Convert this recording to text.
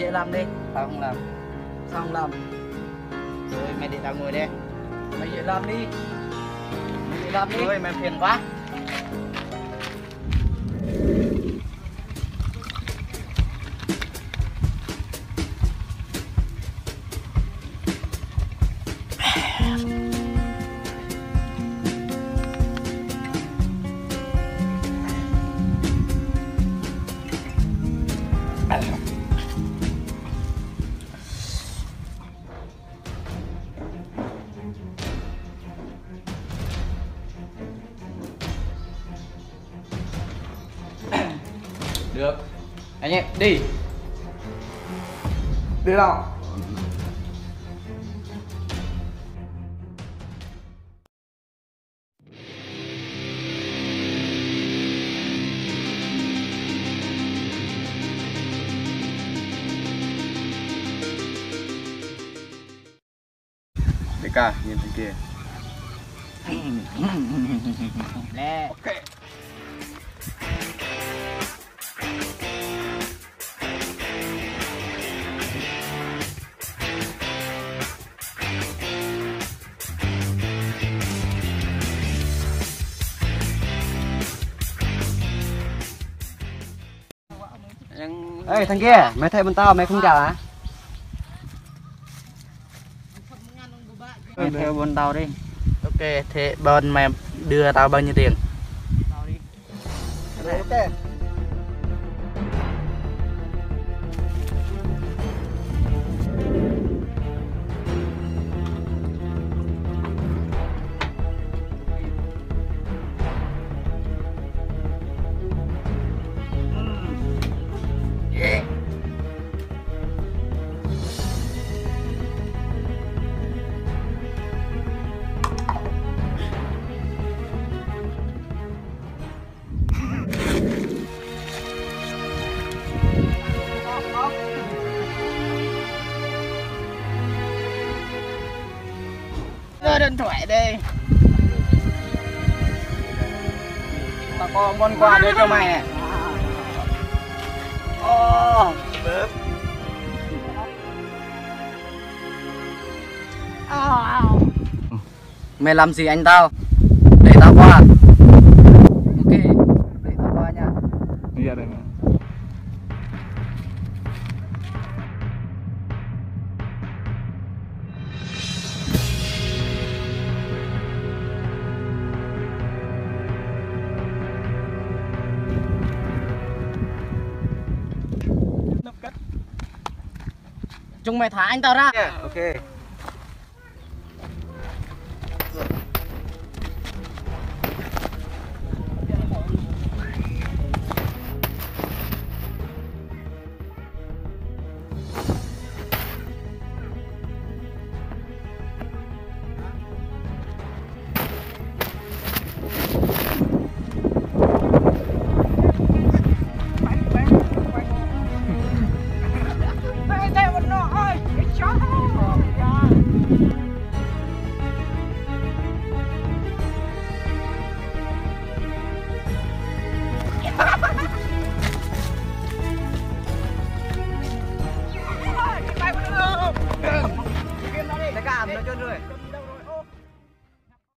vậy làm đi. Tao không làm. Sao không làm? Rồi mày để tao ngồi đây. Mày vậy làm đi. Mày vậy làm đi. Rồi mày phiền quá. Được. Anh em đi. Đi nào. Đại ca, nhìn thằng kia. Nè. Ok. Ê thằng kia, mày thấy bên tao mày không trả hả? Mày theo bên tao đi. Ok, thế bên mày đưa tao bao nhiêu tiền? Ok. Đưa điện thoại đi. Tao có món quà đưa cho mày. Bớp. Mày làm gì anh tao? Để tao qua. Ok, để tao qua nha. Iya đây mà. Chúng mày thả anh tao ra. Ok. Đại ca, nó cho rồi.